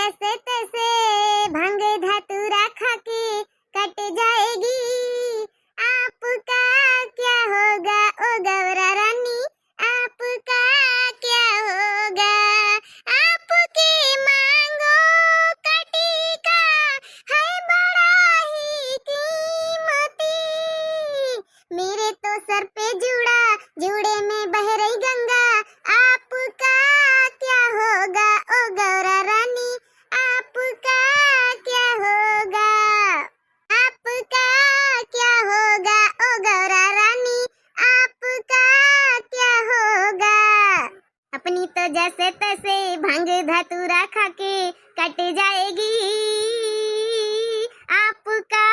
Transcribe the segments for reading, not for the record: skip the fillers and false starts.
जैसे तैसे भांग धतूरा खा के कट जाएगी। आपका क्या होगा ओ गौरा रानी, आपका क्या होगा। आपकी मांगो कटिका है बड़ा ही कीमती। मेरे तो सर पे जुड़ा, जुड़े में बह रही गंगा। आपका क्या होगा ओ गौरा रानी, आपका क्या होगा। आपका क्या होगा ओ गौरा रानी, आपका क्या होगा। अपनी तो जैसे तैसे भांग धतूरा खा के कट जाएगी। आपका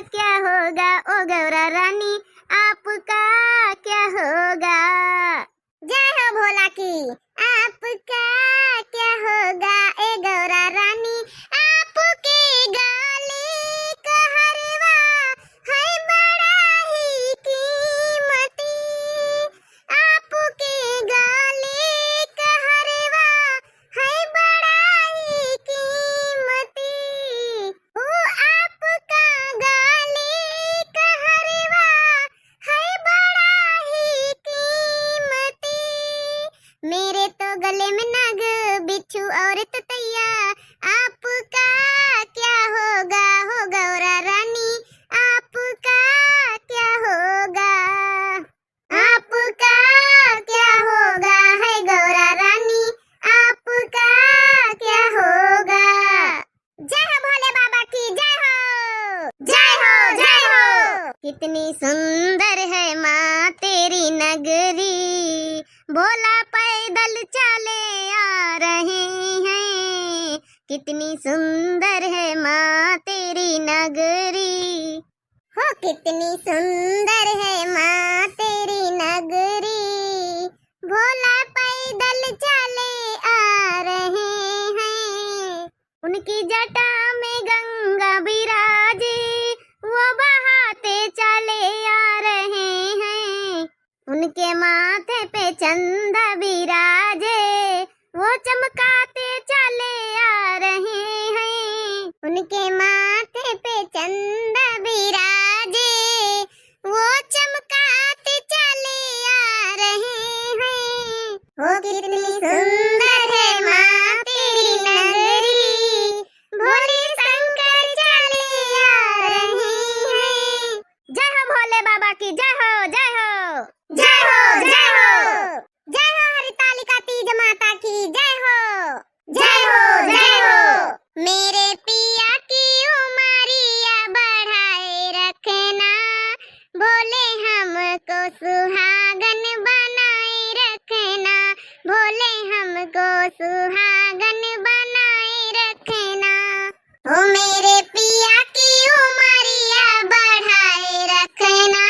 क्या होगा ओ गौरा रानी, आपका क्या होगा। जय हो भोला की। आपका क्या होगा ए गौरा रानी, आपके गले का हरवा है बड़ा ही कीमती। आपके गले का हरवा है बड़ा ही कीमती। ओ आपका गले का हरवा है बड़ा ही कीमती। मेरे तो गले में नाग बिच्छू और ततैया। आपका क्या होगा हो गौरा रानी, आपका क्या होगा। आपका क्या होगा है गौरा रानी, आपका क्या होगा। जय हो भोले बाबा की, जय हो जय हो जय हो। कितनी सुंदर है माँ तेरी नगरी, भोला पैदल चले आ रहे हैं। कितनी सुंदर है माँ तेरी नगरी, हो कितनी सुंदर है माँ तेरी नगरी। भोला पैदल चले आ रहे हैं। उनकी जटा में गंगा विराजे, वो बहाते चले आ रहे हैं। उनके माथे पे चंदा विराजे, वो चमकाते चले आ रहे हैं। उनके माथे पे चंदा विराजे, वो चमकाते चले आ रहे हैं। वो कितनी सुंदर है माँ तेरी नगरी, भोले शंकर चले आ रहे हैं। जय हो भोले बाबा की, जय हो जय हो जय हो जय हो। जय हो हरितालिका तीज माता की, जय हो जय हो जय हो। मेरे पिया की उमरिया बढ़ाए रखना, भोले हमको सुहागन बनाए रखना। भोले हमको सुहागन बनाए रखना। ओ मेरे पिया की उमरिया बढ़ाए रखना,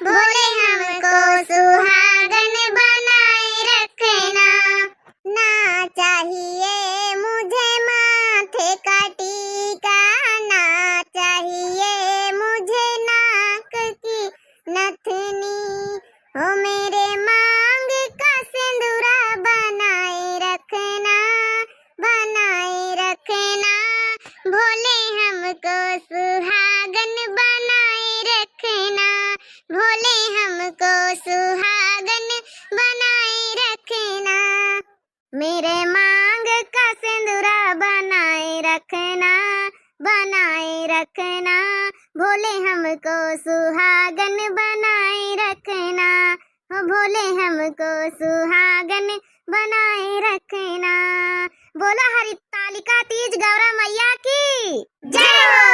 भोले हमको सुहागन बनाए रखना। ना चाहिए मुझे माथे का टीका, ना चाहिए मुझे नाक की नथनी। ओ मेरे मांग का सिंदूरा बनाए रखना, बनाए रखना। भोले हमको सुहागन बनाए रखना, भोले हमको सुहागन बनाए रखना। मेरे मांग का सिंदूरा बनाए रखना, बनाए रखना। भोले हमको सुहागन बनाए रखना, हो भोले हमको सुहागन बनाए रखना। बोला हरितालिका तीज गौरा मैया की जय हो।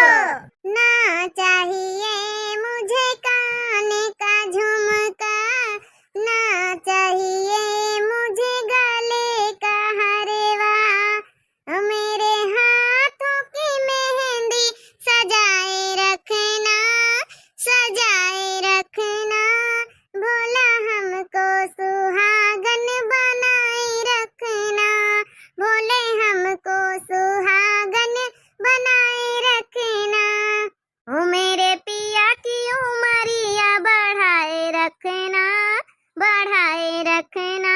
ना चाहिए मुझे काने का झुमका, ना चाहिए मुझे गले का हरवा। मेरे हाथों की मेहंदी सजाए रखना, सजाए रखना। भोला हमको सुहागन बनाए रखना, भोले हमको सुहागन बनाए रखना। ओ मेरे पिया की उमरिया बढ़ाए रखना, बढ़ाए रखना।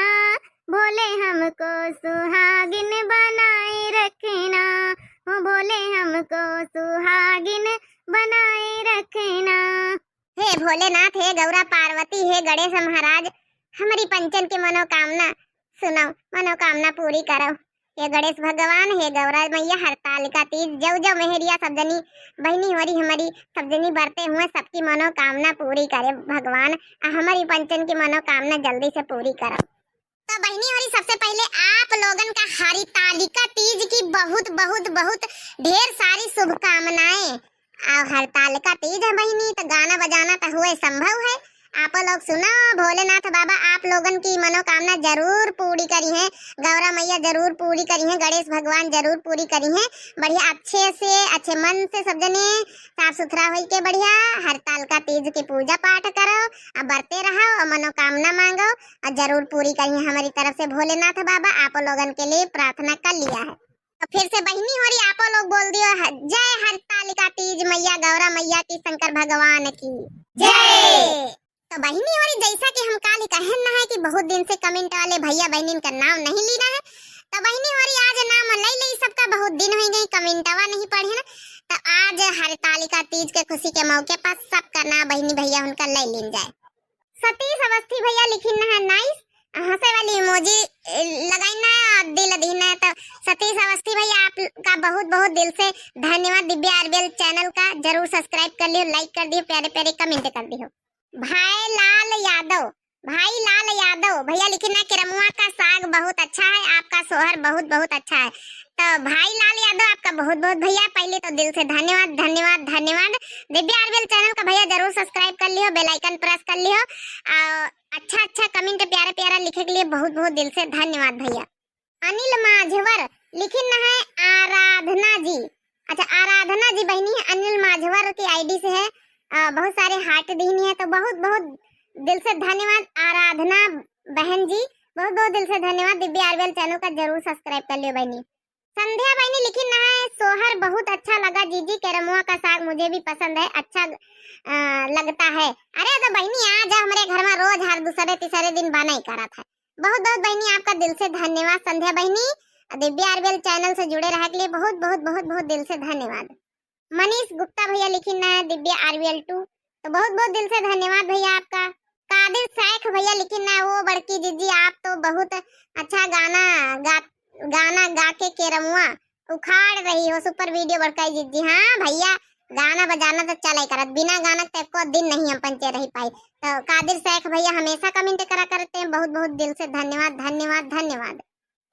भोले हमको सुहागिन बनाए रखना। भोलेनाथ, हे गौरा पार्वती, हे गणेश महाराज, हमारी पंचन की मनोकामना सुनो, मनोकामना पूरी करो। हे गणेश भगवान, हे गौरा मैया, हरतालिका तीज जव जव मेहरिया सब जनी बहनी हमारी हमारी सब जनी बरते हुए सबकी मनोकामना पूरी करे भगवान। हमारी पंचन की मनोकामना जल्दी से पूरी करो। तो बहनी हमारी सबसे पहले आप लोगन का हरतालिका तीज की बहुत बहुत बहुत ढेर सारी शुभकामनाएं। और हरतालिका तीज है बहनी, तो गाना बजाना तो हुए संभव है। आप लोग सुनो, भोलेनाथ बाबा आप लोगन की मनोकामना जरूर पूरी करी है, गौरा मैया जरूर पूरी करी है, गणेश भगवान जरूर पूरी करी है। बढ़िया अच्छे से अच्छे मन से सब जने साफ सुथरा हो के बढ़िया हरतालिका तीज की पूजा पाठ करो और बरते रहो और मनोकामना मांगो और जरूर पूरी करी है। हमारी तरफ से भोलेनाथ बाबा आप लोगन के लिए प्रार्थना कर लिया है। तो फिर से बहनी हो रही आप लोग बोल दियो, जय हरतालिका तीज मैया, गौरा मैया की, शंकर भगवान की जय। तो बहनी और जैसा कि हम काल कहना है कि बहुत दिन से कमेंट वाले भैया बहनी का नाम नहीं लेना है, तो बहनी और आज नाम ले ले सबका, बहुत दिन हो गए कमेंटवा नहीं पढ़े ना, तो आज हरतालिका तीज के खुशी के मौके पर सबका नाम बहनी भैया उनका ले लीन जाए। सतीश अवस्थी भैया लिखिन है नाइस, हंसे वाली इमोजी लगाइना है और दिल दीना है। तो सतीश अवस्थी भैया आपका बहुत बहुत दिल से धन्यवाद। दिव्या आरबीएल चैनल का जरूर सब्सक्राइब कर लियो, लाइक कर दियो, प्यारे प्यारे कमेंट कर दियो। भाई लाल यादव भैया लिखना कि रमुआ का साग बहुत अच्छा है, आपका सोहर बहुत बहुत अच्छा है। तो भाई लाल यादव आपका बहुत बहुत भैया पहले तो दिल से धन्यवाद धन्यवाद धन्यवाद। दिव्या आरबीएल चैनल का भैया जरूर सब्सक्राइब कर लियो, बेल आइकन प्रेस कर लियो और अच्छा अच्छा कमेंट प्यारा प्यारा लिखे के लिए बहुत बहुत दिल से धन्यवाद भैया। अनिल माझवर लिखिन है आराधना जी, अच्छा आराधना जी बहनी है, अनिल माझवर की आईडी से है, बहुत सारे हार्ट दीनी है, तो बहुत बहुत दिल से धन्यवाद आराधना बहन जी, बहुत बहुत दिल से धन्यवाद। दिव्या आरबीएल चैनल का जरूर सब्सक्राइब कर लियो बहनी। संध्या बहनी लिखी ना है, सोहर बहुत अच्छा लगा जीजी, केरमुआ का साग मुझे भी पसंद है, अच्छा लगता है। अरे तो बहनी आज हमारे घर में रोज हर दूसरे तीसरे दिन बना ही करा था। बहुत बहुत बहनी आपका दिल से धन्यवाद संध्या बहनी। दिव्या आरबीएल चैनल से जुड़े रहने के लिए बहुत बहुत बहुत बहुत दिल से धन्यवाद। मनीष गुप्ता भैया लिखना है दिव्या आरबीएल 2, तो बहुत बहुत दिल से धन्यवाद भैया आपका। कादिर शेख भैया लिखना है, वो बड़की जीजी आप तो बहुत अच्छा गाना गा के केरमुआ उखाड़ रही हो, सुपर वीडियो बड़का जीजी। हाँ भैया गाना बजाना तो चला करत, बिना गाना के को दिन नहीं हम पंचे रही पाई। तो कादिर शेख भैया हमेशा कमेंट करा करते हैं, बहुत बहुत दिल से धन्यवाद धन्यवाद धन्यवाद।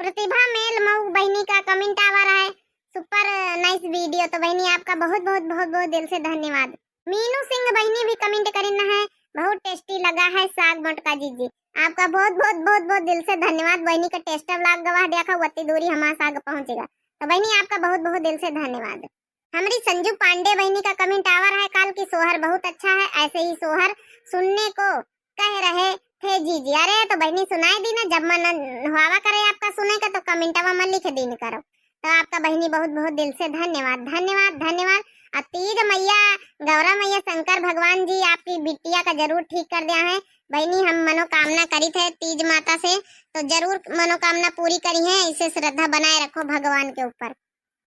प्रतिभा मेल मऊ बहनी का कमेंट आ रहा है, सुपर नाइस वीडियो, तो बहनी आपका बहुत बहुत बहुत बहुत दिल से धन्यवाद। मीनू सिंह बहनी भी कमेंट करना है, बहुत टेस्टी लगा है साग मोटका जीजी, आपका बहुत बहुत बहुत बहुत दिल से धन्यवाद। बहनी का टेस्ट व्लॉग गवाह देखा उतनी दूरी हमारा साग पहुंचेगा, तो बहनी आपका बहुत बहुत दिल से धन्यवाद। हमारी संजू पांडे बहनी का कमेंट आ रहा है, काल की सोहर बहुत अच्छा है, ऐसे ही सोहर सुनने को कह रहे थे जीजी। अरे तो बहनी सुनाई दी ना, जब मन हवा करे आपका सुने का तो कमेंटवा में लिख दी करो। तो आपका बहनी बहुत बहुत दिल से धन्यवाद धन्यवाद धन्यवाद। तीज मैया गौरा मैया शंकर भगवान जी आपकी बिटिया का जरूर ठीक कर दिया है बहनी। हम मनोकामना करी थे तीज माता से, तो जरूर मनोकामना पूरी करी है, इसे श्रद्धा बनाए रखो भगवान के ऊपर।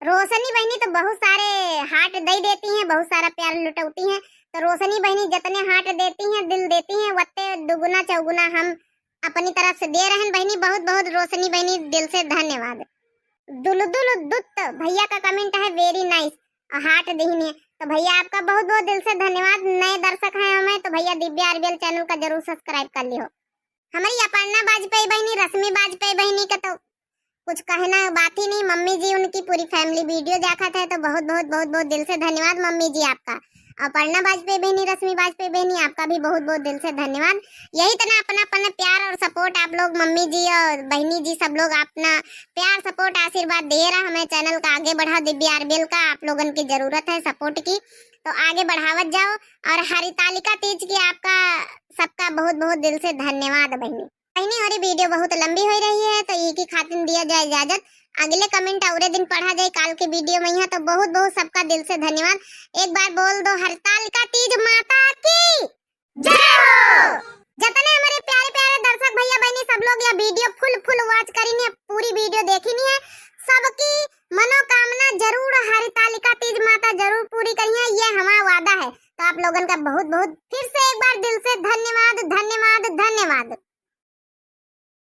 रोशनी बहनी तो बहुत सारे हार्ट दे देती हैं, बहुत सारा प्यार लुटौती हैं, तो रोशनी बहनी जितने हार्ट देती हैं दिल देती हैं वत्ते दुगुना चौगुना हम अपनी तरफ से दे रहे हैं बहनी। बहुत बहुत रोशनी बहनी दिल से धन्यवाद। दुलदुल दुत्त भैया का कमेंट है वेरी नाइस, हार्ट दीनी है, तो भैया आपका बहुत बहुत दिल से धन्यवाद। नए दर्शक हैं हमें, तो भैया दिव्या आरबीएल चैनल का जरूर सब्सक्राइब कर लियो। हमारी अपर्णा बाजपेयी बहनी, रश्मि बाजपेयी बहनी का तो कुछ कहना बात ही नहीं, मम्मी जी उनकी पूरी फैमिली वीडियो देखा था, तो बहुत बहुत बहुत बहुत दिल से धन्यवाद मम्मी जी आपका। अपर्णा बाजपेयी बहनी, रश्मि बाजपेयी बहनी आपका भी बहुत बहुत दिल से धन्यवाद। यही तरह अपना अपना प्यार और सपोर्ट आप लोग मम्मी जी और बहनी जी सब लोग अपना प्यार सपोर्ट आशीर्वाद दे रहा हमें, चैनल का आगे बढ़ा। दिव्या आरबीएल का आप लोगों की जरूरत है सपोर्ट की, तो आगे बढ़ावत जाओ। और हरतालिका तीज की आपका सबका बहुत बहुत दिल से धन्यवाद बहनी। और वीडियो बहुत लंबी हो रही है, तो एक ही खातिर दिया जाए इजाजत, अगले कमेंट अगले दिन पढ़ा जाए काल के वीडियो में है। तो बहुत बहुत सबका दिल से धन्यवाद। एक बार बोल दो हरतालिका तीज माता की जय हो। जितने हमारे प्यारे प्यारे दर्शक भैया बहनी सब लोग यह वीडियो फुल वॉच करेंगे, पूरी वीडियो देखनी है, सबकी मनोकामना जरूर हरतालिका तीज माता जरूर पूरी करिए, ये हमारा वादा है। तो आप लोगन का बहुत बहुत फिर से एक बार दिल से धन्यवाद।